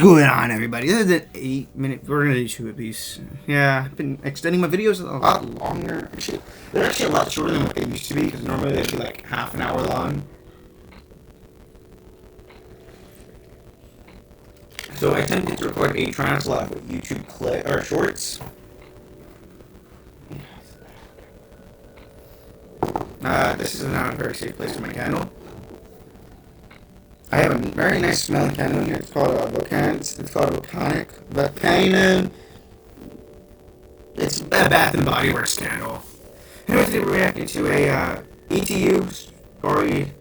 going on, everybody? This is an 8-minute. We're gonna do 2 of these. Yeah, I've been extending my videos a lot longer. Actually, they're actually a lot shorter than what they used to be, because normally they'd be like half an hour long. So I attempted to record a translate with YouTube clip or shorts. This is not a very safe place for my candle. I have a very nice smelling candle in here. It's called a volcanic. It's called a volcano. It's a Bath and Body Works candle. Anyways, today we're reacting to a ETU story,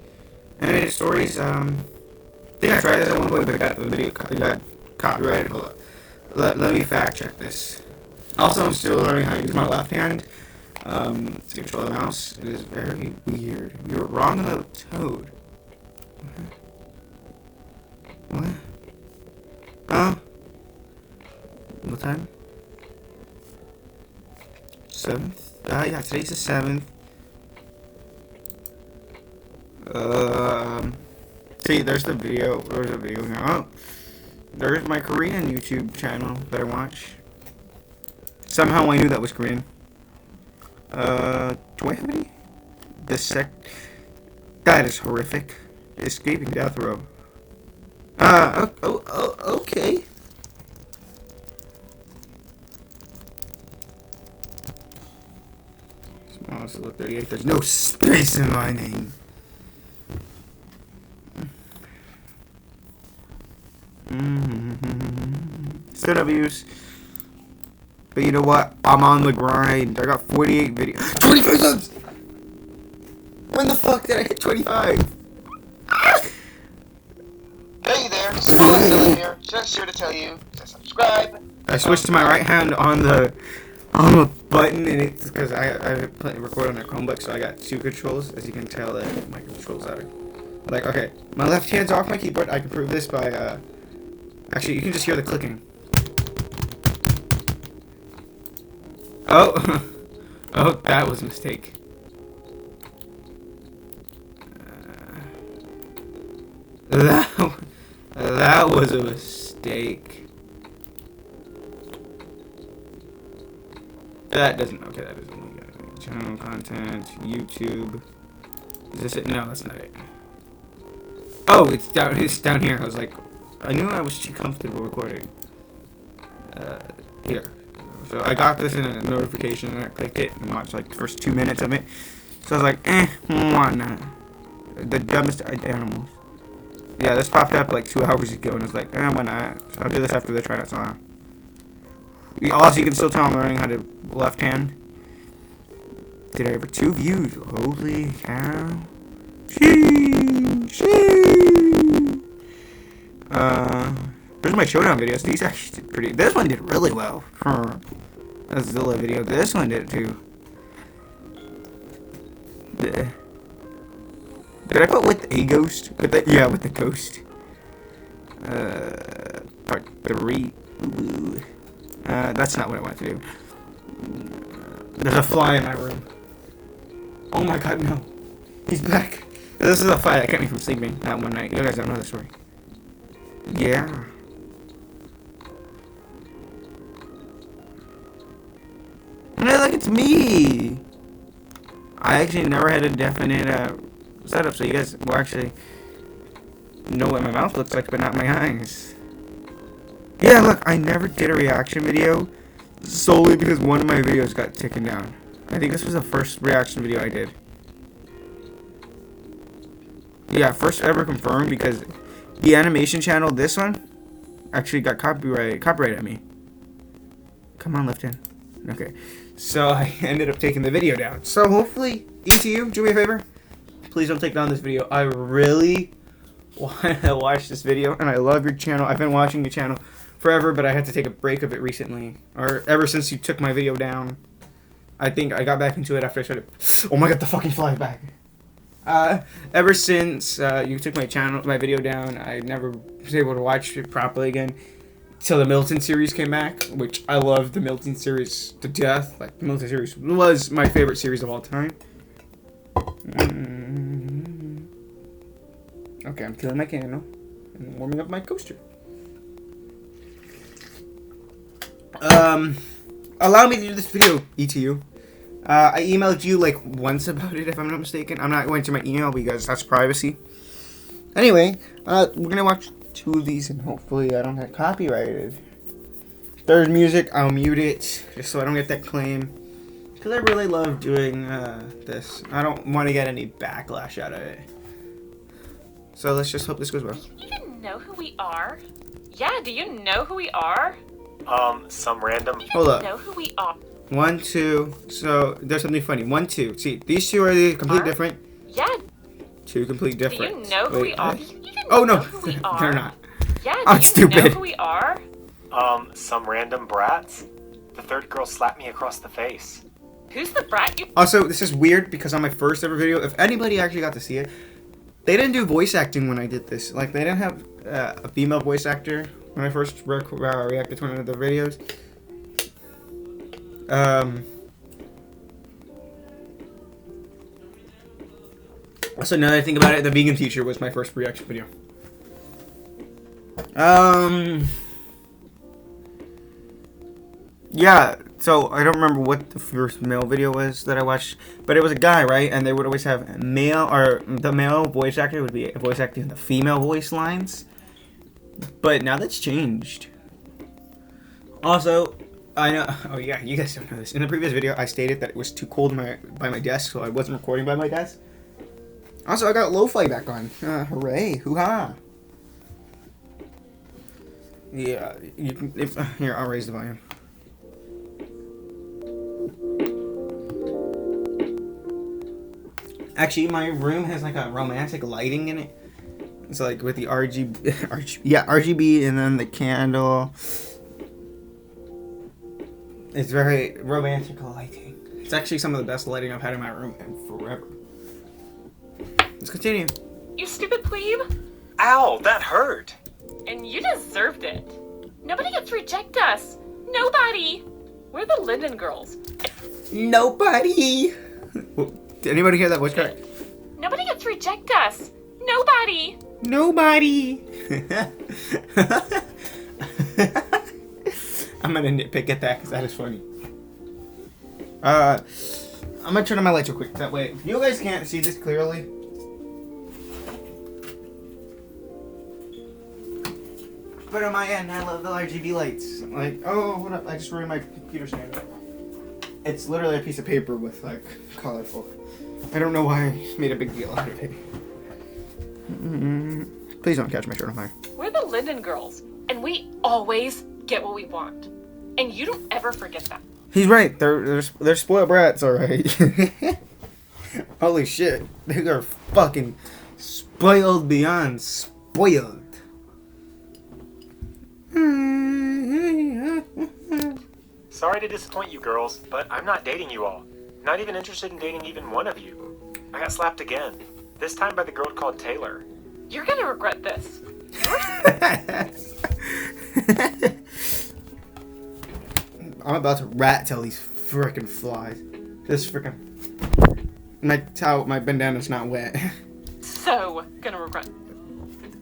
animated stories. I think I tried this at one point, but the video got copyrighted. Hold up. Let me fact check this. Also, I'm still learning how to use my left hand to control the mouse. It is very weird. You were wrong about Toad. What? Huh? What time? 7th? Yeah, today's the 7th. See, there's the video. There's a video here. Oh, there's my Korean YouTube channel that I watch. Somehow I knew that was Korean. Do I have any? That is horrific. Escaping death row. Okay. Smallest look 38. There's no space in my name. Still W's. But you know what? I'm on the grind. I got 48 videos. 25 subs! When the fuck did I hit 25? Hey there, Mr.TinyZilla here. Just here to tell you to subscribe. I switched to my right hand on the button, and it's because I record on a Chromebook, so I got 2 controls. As you can tell, that my controls are like, okay, my left hand's off my keyboard. I can prove this by actually, you can just hear the clicking. Oh, oh, that was a mistake. That was a mistake. That doesn't. Okay, that doesn't. Channel content, YouTube. Is this it? No, that's not it. Oh, it's down. It's down here. I was like, I knew I was too comfortable recording. Here. So I got this in a notification, and I clicked it and watched like the first 2 minutes of it. So I was like, why not? The dumbest animals. Yeah, this popped up like 2 hours ago, and I was like, why not? So I'll do this after the try song. Also, you can still tell I'm learning how to left hand. Did I ever 2 views? Holy cow. There's my showdown videos. These actually did pretty. This one did really well for a Zilla video. This one did too. Did I put with a ghost? Yeah, with the ghost. Part 3. Ooh. That's not what I want to do. There's a fly in my room. Oh my god, no. He's back. This is a fly that kept me from sleeping that one night. You guys don't know the story. Yeah. Hey, look, it's me! I actually never had a definite, setup, so you guys will actually know what my mouth looks like, but not my eyes. Yeah, look, I never did a reaction video solely because one of my videos got taken down. I think this was the first reaction video I did. Yeah, first ever confirmed, because the animation channel, this one, actually got copyrighted at me. Come on, left hand. Okay. So I ended up taking the video down. So hopefully, ETU, do me a favor. Please don't take down this video. I really want to watch this video, and I love your channel. I've been watching your channel forever, but I had to take a break of it recently, or ever since you took my video down. I think I got back into it after I started. Oh my god, the fucking fly back. Ever since you took my video down, I never was able to watch it properly again. Till the Milton series came back, which I love the Milton series to death. Like, the Milton series was my favorite series of all time. Okay, I'm killing my candle and warming up my coaster. Allow me to do this video, ETU. I emailed you like once about it, if I'm not mistaken. I'm not going to my email because that's privacy. Anyway, we're gonna watch 2 of these and hopefully I don't get copyrighted. If there's music, I'll mute it just so I don't get that claim. Because I really love doing this. I don't want to get any backlash out of it. So let's just hope this goes well. Do you even know who we are? Yeah, do you know who we are? Some random. Hold up. Know who we are? 1, 2. So there's something funny. 1, 2. See, these 2 are the complete different. Yeah. 2 complete Do different. you know who we are? what? Do you even Oh no, know who we are? they're not. Yeah, I'm do you stupid. know who we are? Some random brats. The third girl slapped me across the face. Who's the brat you... Also, this is weird because on my first ever video, if anybody actually got to see it, they didn't do voice acting when I did this. Like, they didn't have a female voice actor when I first reacted to one of the videos. Also, now that I think about it, the vegan teacher was my first reaction video. Yeah, so I don't remember what the first male video was that I watched, but it was a guy, right? And they would always have male, or the male voice actor would be voice acting the female voice lines. But now that's changed. Also, I know, oh yeah, you guys don't know this. In the previous video, I stated that it was too cold by my desk, so I wasn't recording by my desk. Also, I got lo-fi back on. Hooray, hoo-ha. Yeah, you can, here, I'll raise the volume. Actually, my room has like a romantic lighting in it. It's like with the RGB and then the candle. It's very romantic lighting. It's actually some of the best lighting I've had in my room in forever. Let's continue. You stupid plebe? Ow, that hurt. And you deserved it. Nobody gets to reject us. Nobody. We're the Linden Girls. Nobody. Did anybody hear that voice crack? Nobody gets to reject us. Nobody. Nobody. I'm gonna nitpick at that because that is funny. I'm gonna turn on my lights real quick. That way, you guys can't see this clearly. But on my end, I love the RGB lights. Like, oh, what up? I just ruined my computer stand. It's literally a piece of paper with like colorful. I don't know why I made a big deal out of it. Please don't catch my shirt on fire. We're the Linden Girls, and we always get what we want. And you don't ever forget that. He's right. They're spoiled brats, all right. Holy shit, they are fucking spoiled beyond spoiled. Sorry to disappoint you girls, but I'm not dating you all. Not even interested in dating even one of you. I got slapped again. This time by the girl called Taylor. You're gonna regret this. I'm about to rat tail these frickin' flies. This frickin' my bandana's not wet. So gonna regret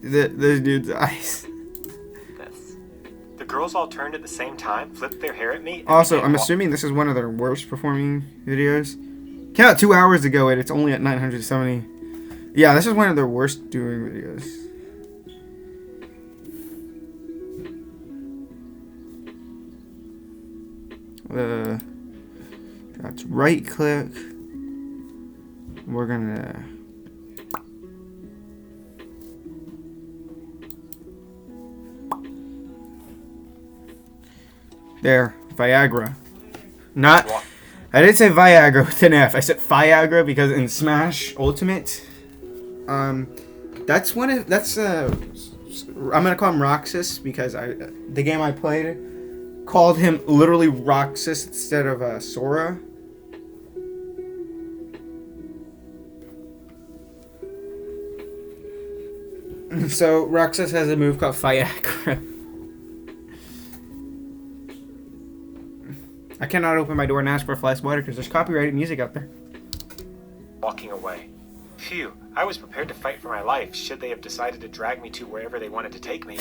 This dude's eyes. this. The girls all turned at the same time, flipped their hair at me. And Also, began I'm walk- assuming this is one of their worst performing videos. Came out 2 hours ago and it's only at 970. Yeah, this is one of their worst doing videos. That's right click. We're gonna there, Viagra. Not I didn't say Viagra with an F. I said Viagra because in Smash Ultimate, that's I'm gonna call him Roxas because the game I played called him literally Roxas instead of Sora. So Roxas has a move called Viagra. I cannot open my door and ask for a flask of water because there's copyrighted music out there. walking away. Phew, I was prepared to fight for my life should they have decided to drag me to wherever they wanted to take me.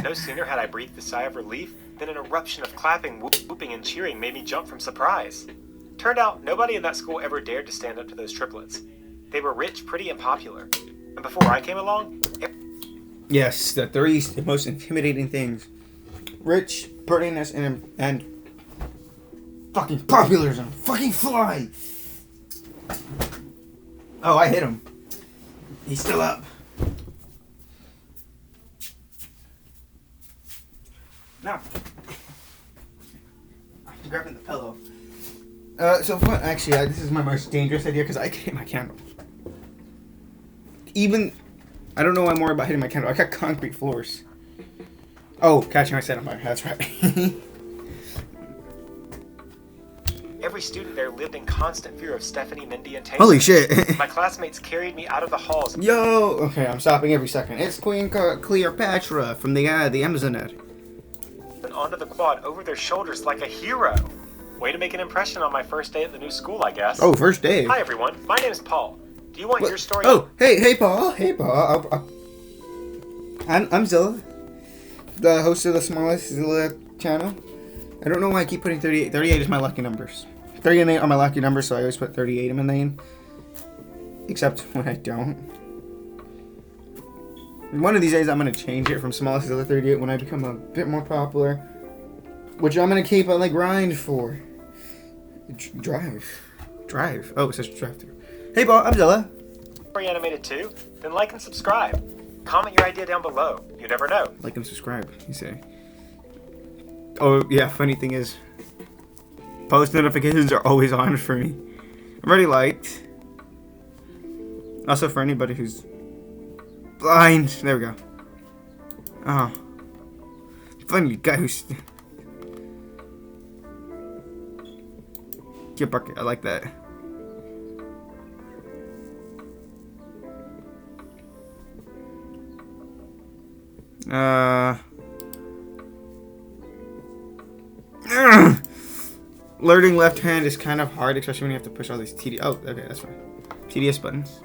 No sooner had I breathed a sigh of relief than an eruption of clapping, whooping, and cheering made me jump from surprise. Turned out, nobody in that school ever dared to stand up to those triplets. They were rich, pretty, and popular. And before I came along... Yes, the three most intimidating things. Rich, prettiness, and fucking popular and fucking fly. Oh, I hit him. He's still up. No. I'm grabbing the pillow. So fun. Actually, this is my most dangerous idea because I can hit my candle. Even, I don't know why I'm worried about hitting my candle. I got concrete floors. Oh, catching my set on fire. That's right. Every student there lived in constant fear of Stephanie, Mindy, and Taylor. Holy shit. My classmates carried me out of the halls. Yo! Okay, I'm stopping every second. It's Queen Cleopatra from the Amazonette. And onto the quad over their shoulders like a hero. Way to make an impression on my first day at the new school, I guess. Oh, first day. Hi, everyone. My name is Paul. Do you want your story? Oh, hey, Paul. Hey, Paul. I'm Zilla, the host of the smallest Zilla channel. I don't know why I keep putting 38. 38 is my lucky numbers. 38 are my lucky numbers, so I always put 38 in my name. Except when I don't. One of these days, I'm going to change it from smallest Zilla 38 when I become a bit more popular. Which I'm going to keep on the grind for. Drive. Oh, it says drive through. Hey, Paul, I'm Zilla. Story animated too? Then like and subscribe. Comment your idea down below. You never know. Like and subscribe, you say. Oh, yeah, funny thing is, post notifications are always on for me. I'm already liked. Also, for anybody who's blind. There we go. Oh. Funny guy who's... Cute bucket, I like that. Learning left hand is kind of hard, especially when you have to push all these tedious... Oh, okay, that's fine. Tedious buttons.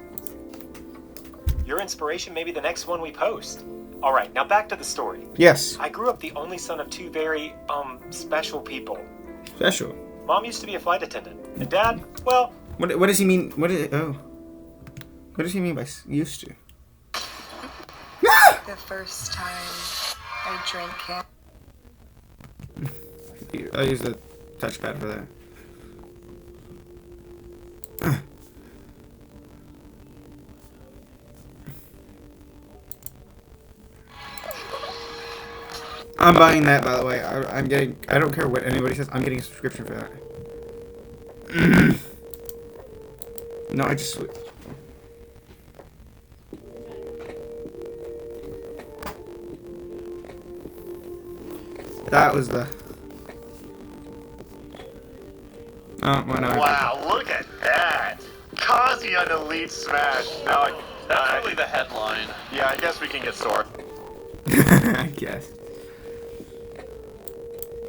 Your inspiration may be the next one we post. Alright, now back to the story. Yes. I grew up the only son of two very, special people. Special. Mom used to be a flight attendant. And Dad, well... What does he mean? What does he mean by used to? The first time I drank it. I use the touchpad for that. I'm buying that, by the way. I'm getting... I don't care what anybody says. I'm getting a subscription for that. No, I just... That was the... Oh, why not? Wow, look at that! Kazi on Elite Smash! Now, That's really the headline. yeah, I guess we can get Sora. I guess.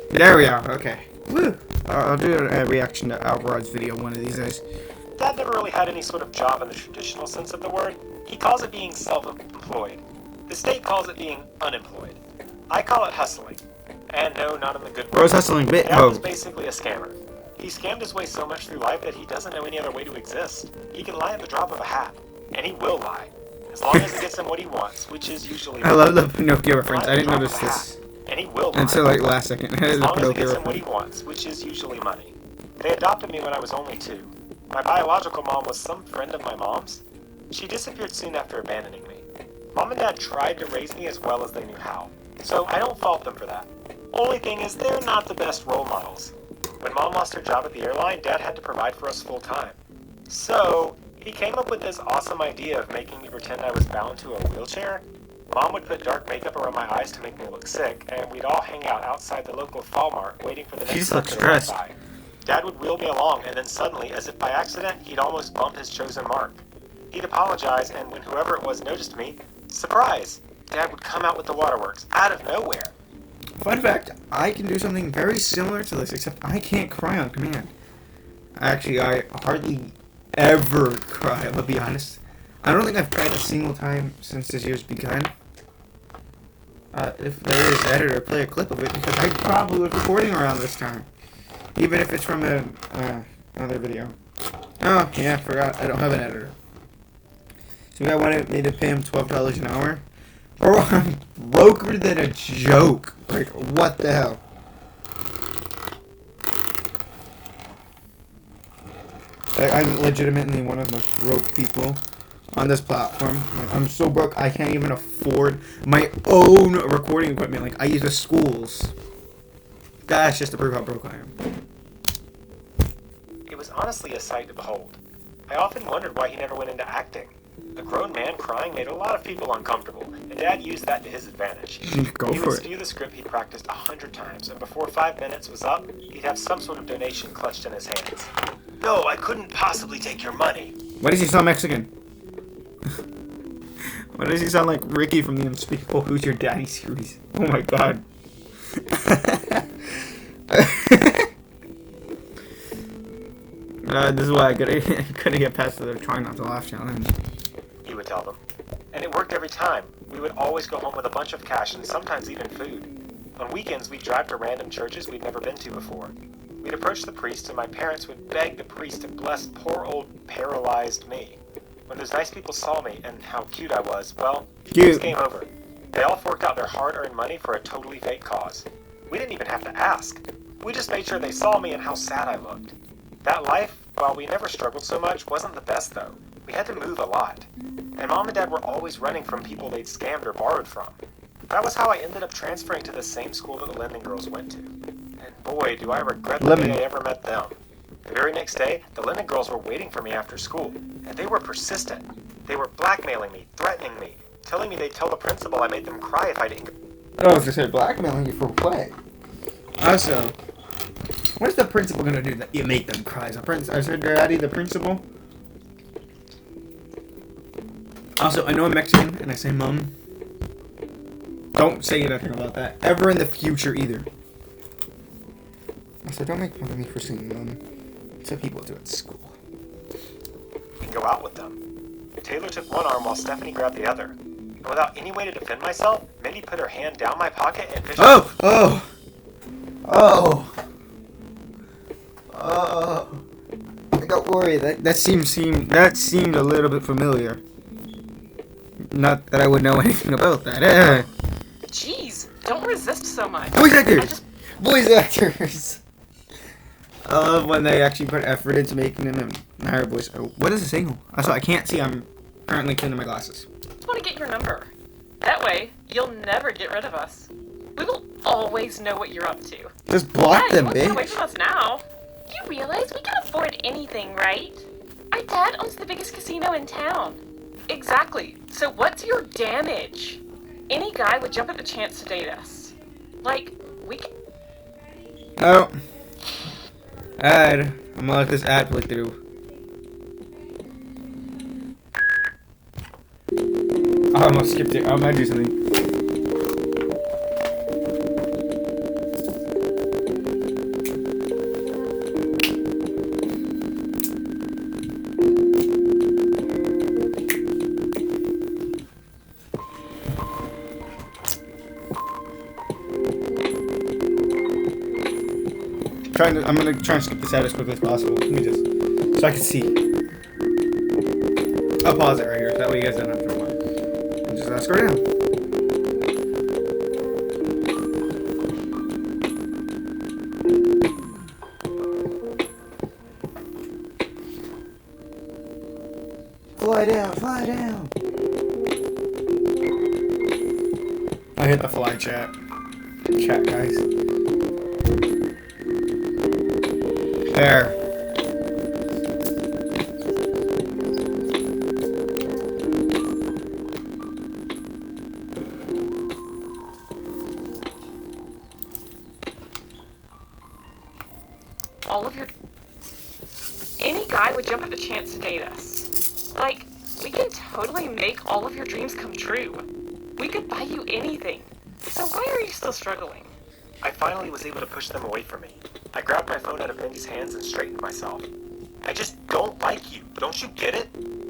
There we are. Okay. Woo! I'll do a reaction to Alvarod's video one of these days. Dad never really had any sort of job in the traditional sense of the word. He calls it being self-employed. The state calls it being unemployed. I call it hustling. And no, not in the good way. Bro's hustling bit. Dad was Oh. basically a scammer. He scammed his way so much through life that he doesn't know any other way to exist. He can lie at the drop of a hat. And he will lie. As long as it gets him what he wants, which is usually... I love the Pinocchio reference. I didn't notice this And he will lie. until like last second. As The long as it Pinocchio gets him what he reference. wants, which is usually money. They adopted me when I was only 2. My biological mom was some friend of my mom's. She disappeared soon after abandoning me. Mom and Dad tried to raise me as well as they knew how. So I don't fault them for that. Only thing is, they're not the best role models. When Mom lost her job at the airline, Dad had to provide for us full time. So, he came up with this awesome idea of making me pretend I was bound to a wheelchair. Mom would put dark makeup around my eyes to make me look sick, and we'd all hang out outside the local Fall Mart waiting for the She next just looks truck to run stressed. by. Dad would wheel me along, and then suddenly, as if by accident, he'd almost bumped his chosen mark. He'd apologize, and when whoever it was noticed me, surprise! Dad would come out with the waterworks, out of nowhere. Fun fact, I can do something very similar to this, except I can't cry on command. Actually, I hardly ever cry, I'll be honest. I don't think I've cried a single time since this year's begun. If there is editor, play a clip of it because I probably was recording around this time, even if it's from another video. Oh yeah, I forgot. I don't have an editor. So the guy wanted me to pay him $12 an hour. Bro, I'm broker than a joke. Like, what the hell? Like, I'm legitimately one of the most broke people on this platform. Like, I'm so broke I can't even afford my own recording equipment. Like, I use the school's. That's just to prove how broke I am. It was honestly a sight to behold. I often wondered why he never went into acting. A grown man crying made a lot of people uncomfortable, and Dad used that to his advantage. Go He for would it. stew the script he'd practiced 100 times, and before 5 minutes was up, he'd have some sort of donation clutched in his hands. No, I couldn't possibly take your money. Why does he sound Mexican? Why does he sound like Ricky from the Unspeakable Who's Your Daddy series? Oh my god. This is why I couldn't get past the try not to laugh challenge. He would tell them. And it worked every time. We would always go home with a bunch of cash and sometimes even food. On weekends, we'd drive to random churches we'd never been to before. We'd approach the priest, and my parents would beg the priest to bless poor old paralyzed me. When those nice people saw me and how cute I was, well, it was game over. They all forked out their hard-earned money for a totally fake cause. We didn't even have to ask. We just made sure they saw me and how sad I looked. That life, while we never struggled so much, wasn't the best though. We had to move a lot. And Mom and Dad were always running from people they'd scammed or borrowed from. That was how I ended up transferring to the same school that the Linden girls went to. And boy, do I regret the day I ever met them. The very next day, the Linden girls were waiting for me after school, and they were persistent. They were blackmailing me, threatening me, telling me they'd tell the principal I made them cry if I didn't go. Oh, I was gonna say blackmailing you for what? Also, what's the principal gonna do that you make them cry? I said, Daddy, the principal. Also, I know I'm Mexican, and I say mum. Don't say anything about that ever in the future either. Also, don't make fun of me for saying mum. It's what people do at school. And go out with them. Taylor took one arm while Stephanie grabbed the other. And without any way to defend myself, Mindy put her hand down my pocket and fished. Oh! Don't worry, that seemed a little bit familiar. Not that I would know anything about that. Jeez, don't resist so much. Voice actors! I just... Voice actors! I love when they actually put effort into making them a higher voice. Oh, what is the signal? Also, I can't see. I'm currently cleaning my glasses. just want to get your number. That way, you'll never get rid of us. We will always know what you're up to. Just block them, you won't get away bitch. from us now. You realize we can afford anything, right? Our dad owns the biggest casino in town. Exactly. So what's your damage? Any guy would jump at the chance to date us. Like, we can... Oh. Ad. I'm gonna let this ad play through. I almost skipped it. I'm gonna do something. I'm gonna try and skip this ad as quickly as possible. Let me just, so I can see. I'll pause it right here, so that way you guys don't have to rewind. And just scroll down. Fly down, fly down. I hit the fly chat. Chat, guys. There. all of your... Any guy would jump at the chance to date us. Like, we can totally make all of your dreams come true. We could buy you anything. So why are you still struggling? I finally was able to push them away from me. I grabbed my phone out of Mindy's hands and straightened myself. I just don't like you. Don't you get it?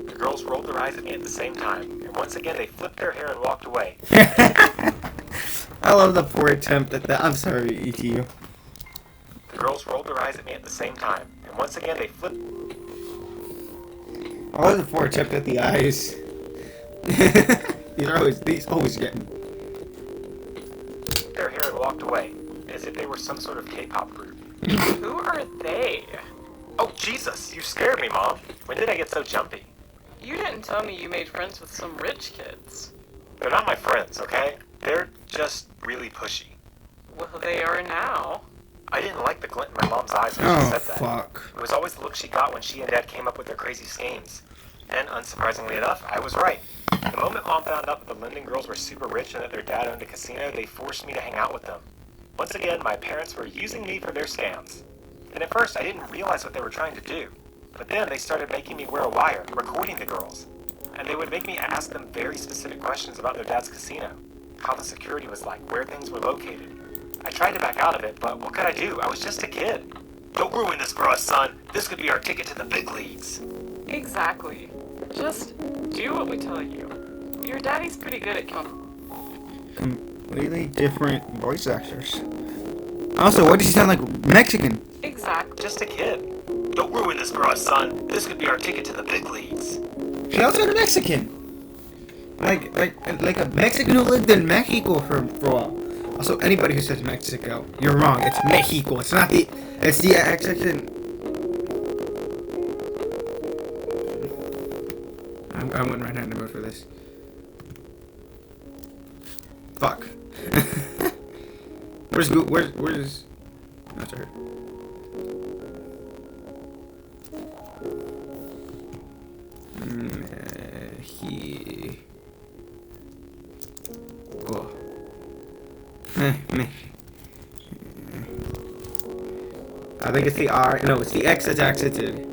The girls rolled their eyes at me at the same time, and once again they flipped their hair and walked away. I love the poor attempt at that. I'm sorry, ETU. The girls rolled their eyes at me at the same time, and once again they flipped I love the poor attempt at the eyes. these always get me. their hair and walked away, as if they were some sort of K-pop group. Who are they? Oh, Jesus, you scared me, Mom. When did I get so jumpy? You didn't tell me you made friends with some rich kids. They're not my friends, okay? They're just really pushy. Well, they are now. I didn't like the glint in my mom's eyes when she Oh, said that. fuck. It was always the look she got when she and Dad came up with their crazy schemes. And unsurprisingly enough, I was right. The moment Mom found out that the Linden girls were super rich and that their dad owned a casino, they forced me to hang out with them. Once again, my parents were using me for their scams. And at first, I didn't realize what they were trying to do. But then they started making me wear a wire, recording the girls. And they would make me ask them very specific questions about their dad's casino. How the security was like, where things were located. I tried to back out of it, but what could I do? I was just a kid. Don't ruin this for us, son. This could be our ticket to the big leagues. Exactly. Just do what we tell you. Your daddy's pretty good at Completely different voice actors. Also, why does he sound like Mexican? Exactly. Just a kid. Don't ruin this for us, son. This could be our ticket to the big leagues. She also sounded Mexican. Like a Mexican who lived in Mexico for a while. Also, anybody who says Mexico, you're wrong. It's Mexico. It's not the. It's the accent. I went right hand to mode for this. Fuck. Where's That's right. He. Oh. Meh. I think it's the R. No, it's the X that's accented.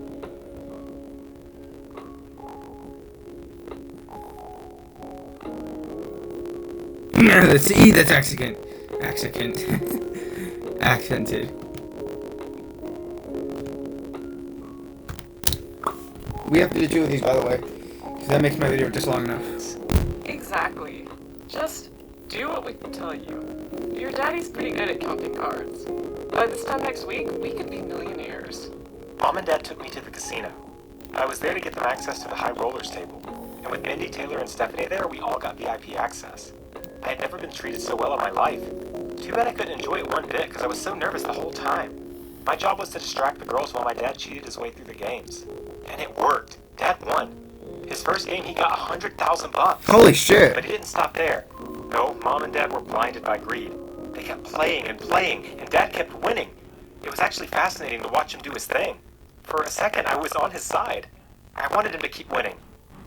No, it's the E that's accented. Accented. We have to do two of these, by the way, because that makes my video just long enough. Exactly. Just do what we tell you. Your daddy's pretty good at counting cards. By this time next week, we could be millionaires. Mom and Dad took me to the casino. I was there to get them access to the high rollers table. And with Mindy, Taylor, and Stephanie there, we all got VIP access. I had never been treated so well in my life. Too bad I couldn't enjoy it one bit because I was so nervous the whole time. My job was to distract the girls while my dad cheated his way through the games. And it worked. Dad won. His first game, he got $100,000. Holy shit! But he didn't stop there. No, Mom and Dad were blinded by greed. They kept playing and playing, and Dad kept winning. It was actually fascinating to watch him do his thing. For a second, I was on his side. I wanted him to keep winning.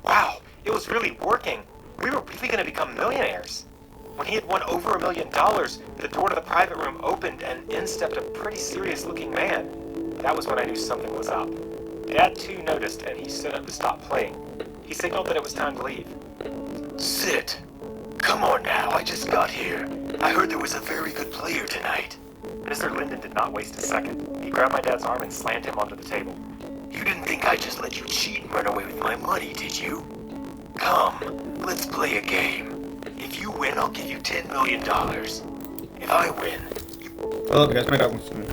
Wow, it was really working. We were really going to become millionaires. When he had won over $1 million, the door to the private room opened and in stepped a pretty serious-looking man. That was when I knew something was up. Dad, too, noticed, and he stood up to stop playing. He signaled that it was time to leave. Sit. Come on now, I just got here. I heard there was a very good player tonight. Mr. Linden did not waste a second. He grabbed my dad's arm and slammed him onto the table. You didn't think I'd just let you cheat and run away with my money, did you? Come, let's play a game. If you win, I'll give you $10 million. If I win, Hold up, guys. My dog wants to come in.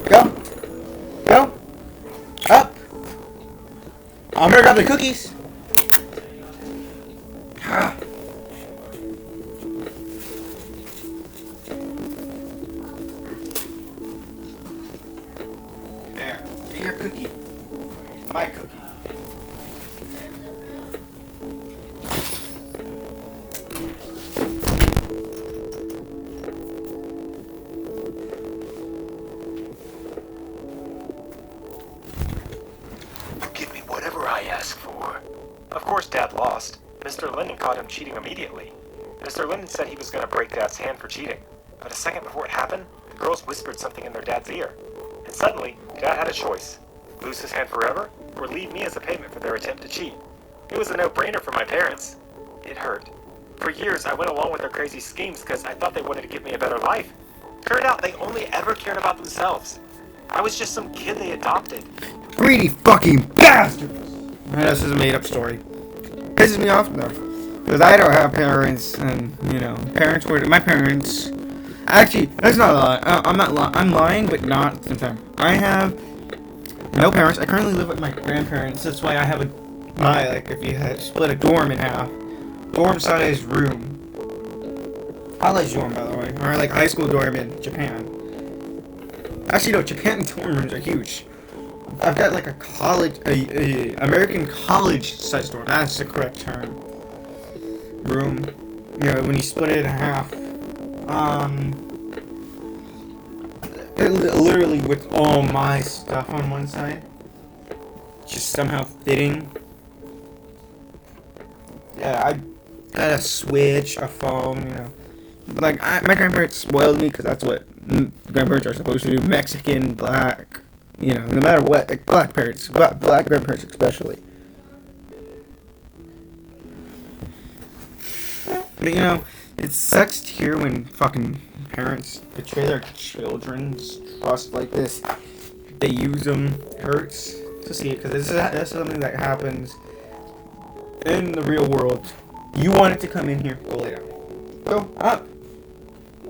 Go. Go. Up. I'm gonna grab the cookies. Ah. There. Get your cookie. My cookie. you give me whatever I ask for. Of course, Dad lost. Mr. Linden caught him cheating immediately. Mr. Linden said he was going to break Dad's hand for cheating. But a second before it happened, the girls whispered something in their dad's ear. And suddenly, Dad had a choice. Lose his hand forever, or leave me as a payment for their attempt to cheat. It was a no-brainer for my parents. It hurt. For years, I went along with their crazy schemes because I thought they wanted to give me a better life. Turned out they only ever cared about themselves. I was just some kid they adopted. greedy fucking bastards. I know this is a made-up story. Pisses me off though, because I don't have parents, and you know, parents were my parents. Actually, that's not a lie. I'm not lying. I'm lying, but not at the same time. I have no parents. I currently live with my grandparents. That's why I have if you had split a dorm in half, dorm-sized room. College dorm, by the way, or like high school dorm in Japan. Actually, no, Japan dorm rooms are huge. I've got like a American college-sized dorm. That's the correct term. Room. You know, when you split it in half. Literally with all my stuff on one side, just somehow fitting. Yeah, I got a Switch, a phone, you know. Like, my grandparents spoiled me, because that's what grandparents are supposed to do. Mexican, black, you know, no matter what. Like, black grandparents especially. But, you know, it sucks to hear when fucking parents betray their children's trust like this. They use them. It hurts to see it, because this is something that happens in the real world. You want it to come in here, go lay down. Go up.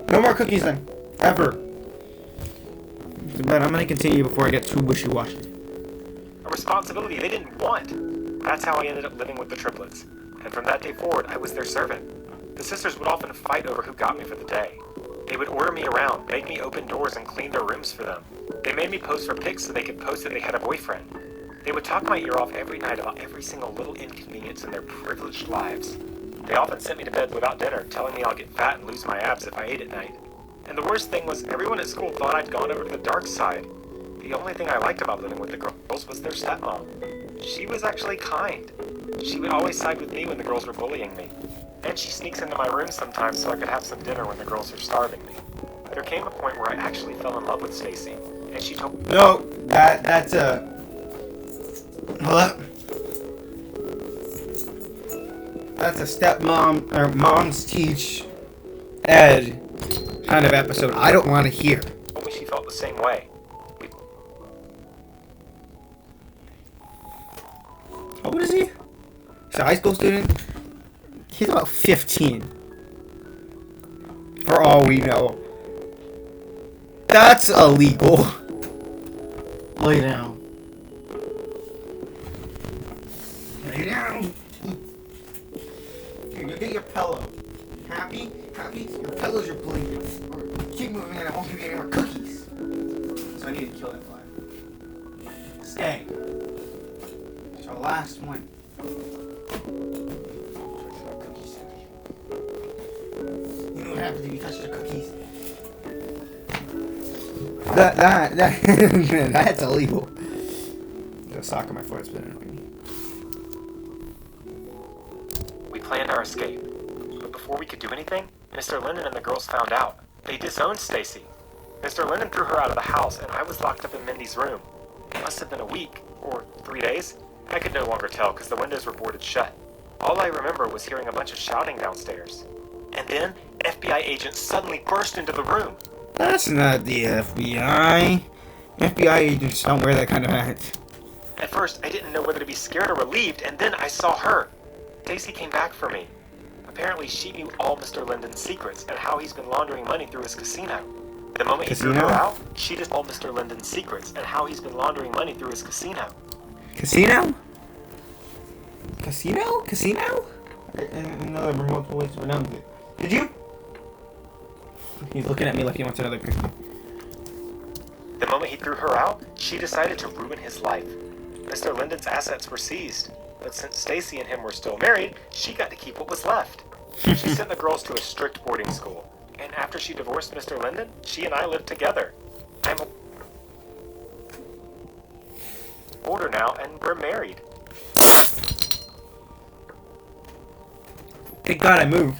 No more cookies then. Ever. But I'm gonna continue before I get too wishy-washy. A responsibility they didn't want. That's how I ended up living with the triplets. And from that day forward, I was their servant. The sisters would often fight over who got me for the day. They would order me around, make me open doors, and clean their rooms for them. They made me pose for pics so they could post that they had a boyfriend. They would talk my ear off every night about every single little inconvenience in their privileged lives. They often sent me to bed without dinner, telling me I'll get fat and lose my abs if I ate at night. And the worst thing was, everyone at school thought I'd gone over to the dark side. The only thing I liked about living with the girls was their stepmom. She was actually kind. She would always side with me when the girls were bullying me. And she sneaks into my room sometimes so I could have some dinner when the girls are starving me. There came a point where I actually fell in love with Stacy, and she told me... No, that's a... Hold up. That's a stepmom, or moms teach Ed kind of episode. I don't want to hear. Told me she felt the same way. How old is he? He's a high school student. He's about 15. For all we know. That's illegal. Lay down. Lay down. Here, you get your pillow. Happy? Happy? Your pillow's your blanket. Keep moving and I won't give you any more cookies. So I need to kill that fly. Stay. It's our last one. You know what happens if you touch the cookies? That's illegal. Got a sock on my foot, it's been annoying. We planned our escape. But before we could do anything, Mr. Linden and the girls found out. They disowned Stacy. Mr. Linden threw her out of the house, and I was locked up in Mindy's room. It must have been a week, or 3 days. I could no longer tell because the windows were boarded shut. All I remember was hearing a bunch of shouting downstairs. And then, FBI agents suddenly burst into the room. That's not the FBI. FBI agents don't wear that kind of hat. At first, I didn't know whether to be scared or relieved, and then I saw her. Stacy came back for me. Apparently, she knew all Mr. Linden's secrets and how he's been laundering money through his casino. The moment he threw her out, she just told Mr. Linden's secrets and how he's been laundering money through his casino. Casino? Casino? Casino? Another multiple ways to pronounce it. Did you? He's looking at me like he wants another cookie. The moment he threw her out, she decided to ruin his life. Mr. Linden's assets were seized, but since Stacy and him were still married, she got to keep what was left. She sent the girls to a strict boarding school, and after she divorced Mr. Linden, she and I lived together. I'm older now, and we're married. Thank God I moved.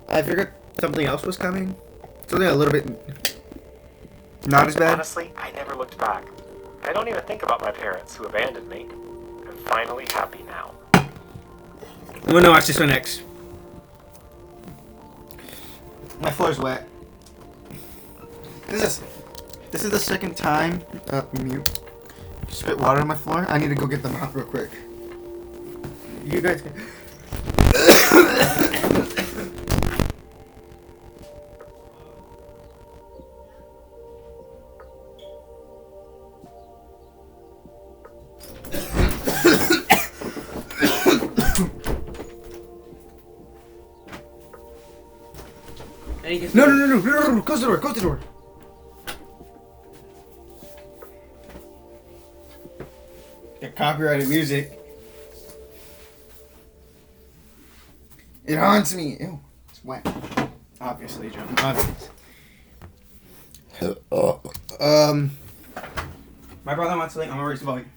I figured something else was coming. Something a little bit not as bad. Honestly, I never looked back. I don't even think about my parents who abandoned me. I'm finally happy now. I'm gonna watch this one next. My floor's wet. This is the second time. Mute. spit water on my floor. I need to go get the mop real quick. You guys can... No, close the door, Get copyrighted music. It haunts me. Ew, it's wet. Obviously, John. Obvious. My brother wants to link. I'm gonna raise the volume.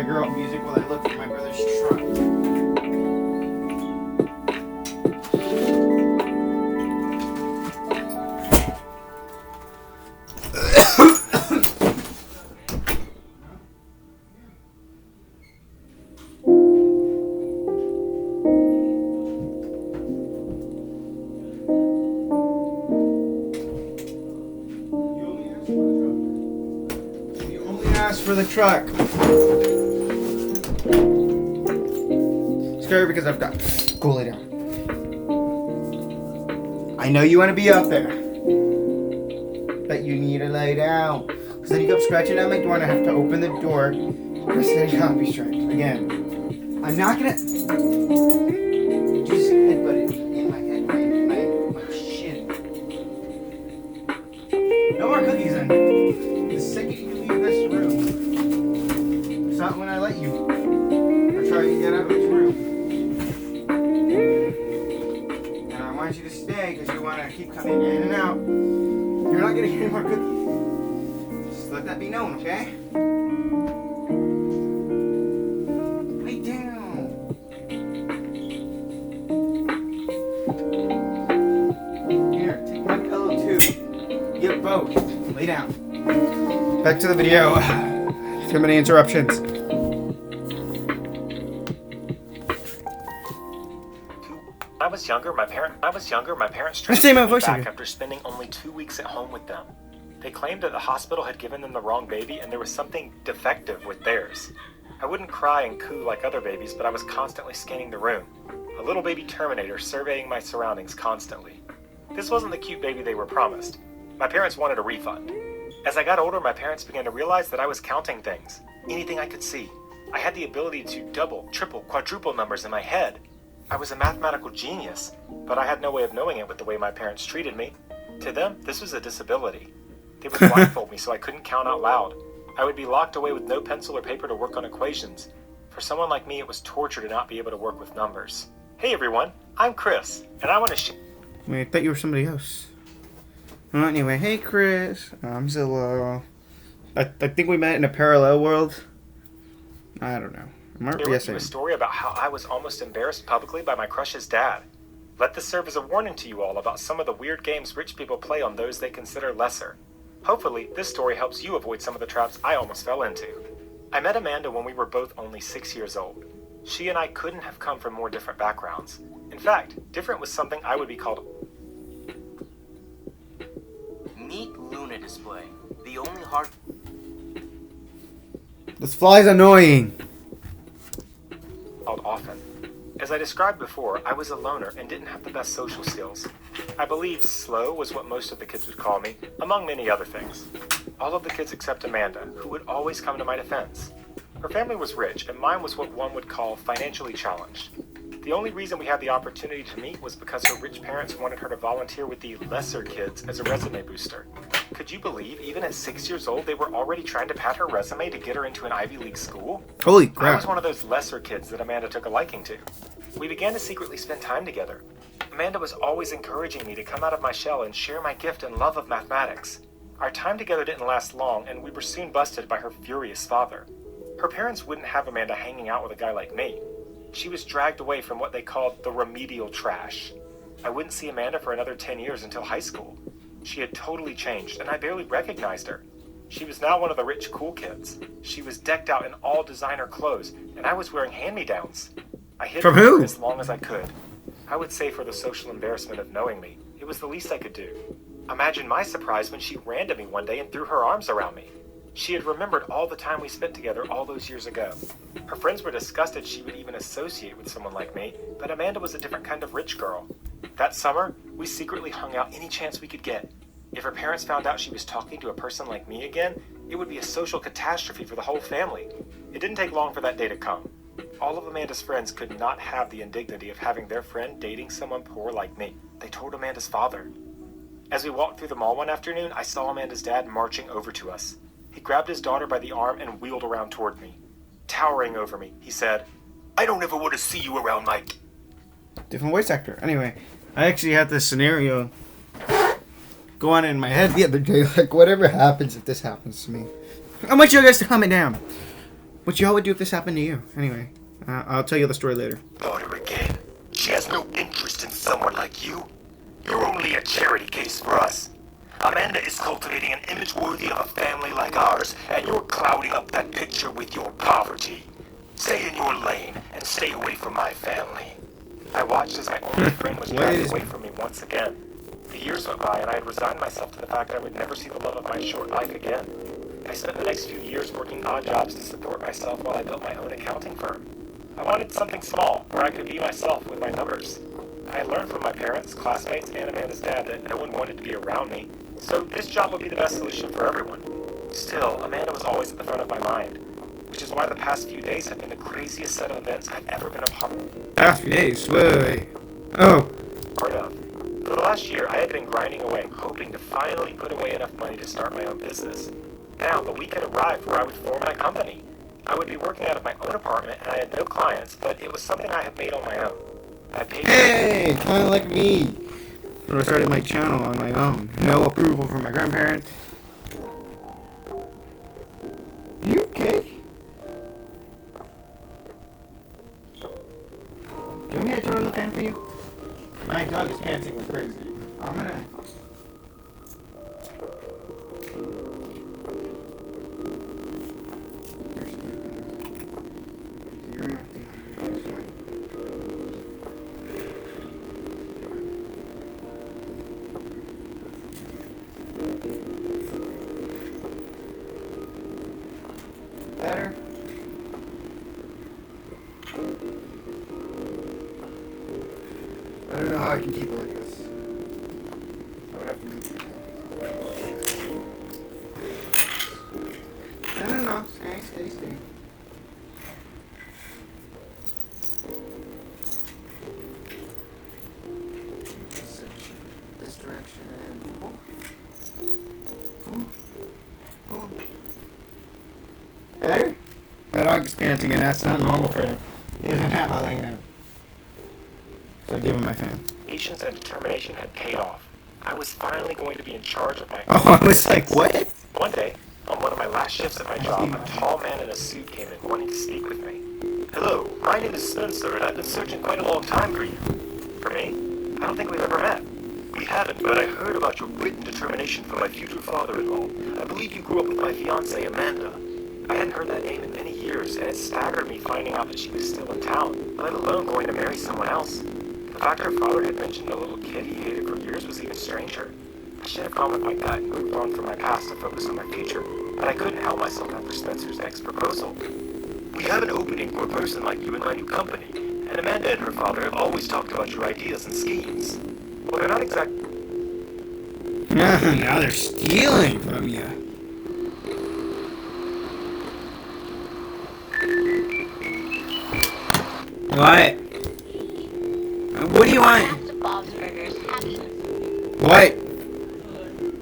Girl music while I look for my brother's truck. You only asked for the truck. Because I've got cool it down. I know you want to be up there, but you need to lay down. Because then you go scratching at my door and I have to open the door. Press copy strike again. I'm not gonna just headbutt it in my head, my shin. No more cookies then. The second you leave this room, it's not when I let you. Or try to get out of this room. I want you to stay because you want to keep coming in and out. You're not going to get any more cookies. Just let that be known, okay? Lay down. Here, take my pillow too. Get both. Lay down. Back to the video. Too many interruptions. I was younger, my parents tried to take me back after spending only 2 weeks at home with them. They claimed that the hospital had given them the wrong baby and there was something defective with theirs. I wouldn't cry and coo like other babies, but I was constantly scanning the room. A little baby Terminator surveying my surroundings constantly. This wasn't the cute baby they were promised. My parents wanted a refund. As I got older, my parents began to realize that I was counting things. Anything I could see. I had the ability to double, triple, quadruple numbers in my head. I was a mathematical genius, but I had no way of knowing it with the way my parents treated me. To them, this was a disability. They would blindfold me so I couldn't count out loud. I would be locked away with no pencil or paper to work on equations. For someone like me, it was torture to not be able to work with numbers. Hey everyone, I'm Chris, and I want to Wait, I thought you were somebody else. Well, anyway, hey Chris. I'm Zilla. I think we met in a parallel world. I don't know. Share with you a story about how I was almost embarrassed publicly by my crush's dad. Let this serve as a warning to you all about some of the weird games rich people play on those they consider lesser. Hopefully, this story helps you avoid some of the traps I almost fell into. I met Amanda when we were both only 6 years old. She and I couldn't have come from more different backgrounds. In fact, different was something I would be called. Neat Luna display. The only hard. This fly's annoying. Often. As I described before, I was a loner and didn't have the best social skills. I believe slow was what most of the kids would call me, among many other things. All of the kids except Amanda, who would always come to my defense. Her family was rich, and mine was what one would call financially challenged. The only reason we had the opportunity to meet was because her rich parents wanted her to volunteer with the lesser kids as a resume booster. Could you believe, even at 6 years old, they were already trying to pad her resume to get her into an Ivy League school? Holy I crap. was one of those lesser kids that Amanda took a liking to. We began to secretly spend time together. Amanda was always encouraging me to come out of my shell and share my gift and love of mathematics. Our time together didn't last long, and we were soon busted by her furious father. Her parents wouldn't have Amanda hanging out with a guy like me. She was dragged away from what they called the remedial trash. I wouldn't see Amanda for another 10 years until high school. She had totally changed, and I barely recognized her. She was now one of the rich, cool kids. She was decked out in all designer clothes, and I was wearing hand-me-downs. I hid From her who? as long as I could. I would say for the social embarrassment of knowing me, it was the least I could do. Imagine my surprise when she ran to me one day and threw her arms around me. She had remembered all the time we spent together all those years ago. Her friends were disgusted she would even associate with someone like me, but Amanda was a different kind of rich girl. That summer, we secretly hung out any chance we could get. If her parents found out she was talking to a person like me again, it would be a social catastrophe for the whole family. It didn't take long for that day to come. All of Amanda's friends could not have the indignity of having their friend dating someone poor like me. They told Amanda's father. As we walked through the mall one afternoon, I saw Amanda's dad marching over to us. He grabbed his daughter by the arm and wheeled around toward me. Towering over me, he said, I don't ever want to see you around my... Different voice actor. Anyway, I actually had this scenario go on in my head the other day. Like, whatever happens if this happens to me. I want you guys to comment down what y'all would do if this happened to you. Anyway, I'll tell you the story later. Daughter again. She has no interest in someone like you. You're only a charity case for us. Amanda is cultivating an image worthy of a family like ours, and you're clouding up that picture with your poverty. Stay in your lane and stay away from my family. I watched as my only friend was dragged away from me once again. The years went by, and I had resigned myself to the fact that I would never see the love of my short life again. I spent the next few years working odd jobs to support myself while I built my own accounting firm. I wanted something small, where I could be myself with my numbers. I had learned from my parents, classmates, and Amanda's dad that no one wanted to be around me, so this job would be the best solution for everyone. Still, Amanda was always at the front of my mind, which is why the past few days have been the craziest set of events I've ever been a Past few days? Wait. Oh. part of. For the last year, I had been grinding away, hoping to finally put away enough money to start my own business. Now, the week had arrived where I would form my company. I would be working out of my own apartment, and I had no clients, but it was something I had made on my own. I paid. Hey, kind of like me. When I started my channel on my own. No approval from my grandparents. You okay? Do you want me to turn on the fan for you? My dog is panting like crazy. I'm gonna... Better? I don't know how I can keep it like this. I would have to... No. Stay. This direction. Better? My dog's panting and that's not normal for him. He doesn't have a lane out. So I give him my fan. patience and determination had paid off. I was finally going to be in charge of my Oh, I was like, what? One day, on one of my last shifts at my job, a tall man in a suit came in wanting to speak with me. Hello, my name is Spencer, and I've been searching quite a long time for you. For me? I don't think we've ever met. We haven't, but I heard about your grit and determination from my future father-in-law. I believe you grew up with my fiancée, Amanda. I hadn't heard that name in many years, and it staggered me finding out that she was still in town, let alone going to marry someone else. The fact her father had mentioned a little kid he hated for years was even stranger. I should have gone with my gut and moved on from my past to focus on my future, but I couldn't help myself after Spencer's ex-proposal. We have an opening for a person like you in my new company, and Amanda and her father have always talked about your ideas and schemes. Well, they're not exact... Now they're stealing from you. What? What do you want? Bob's Burgers. What?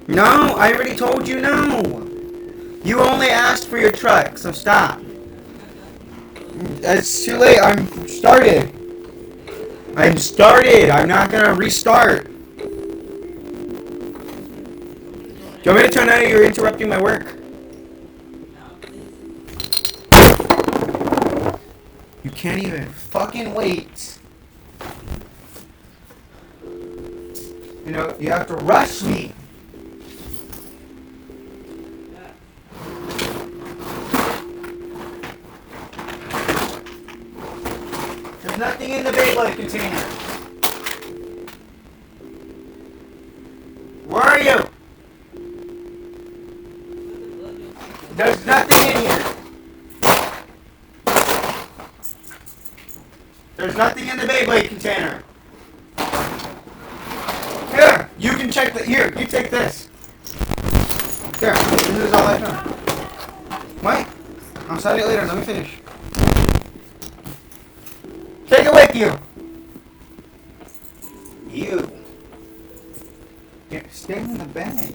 No, I already told you no. You only asked for your truck, so stop. It's too late. I'm started. I'm not gonna restart. Do you want me to turn out? You're interrupting my work. You can't even fucking wait. You know, you have to rush me. There's nothing in the Beyblade container. Where are you? There's nothing in here. There's nothing in the Beyblade container. Here, you can check the. Here, you take this. Here, this is all I know. Wait, I'll sign it later. Let me finish. Take it with you. You. Here, stay in the bag.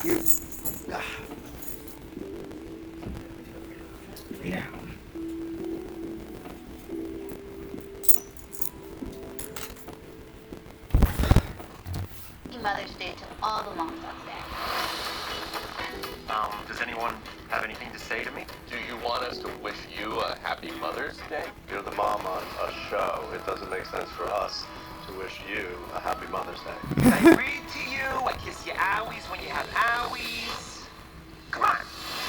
You. Lay down. Mother's Day to all the moms out there. Does anyone have anything to say to me? Do you want us to wish you a happy Mother's Day? You're the mom on a show. It doesn't make sense for us to wish you a happy Mother's Day. I read to you. I kiss your owies when you have owies. Come on.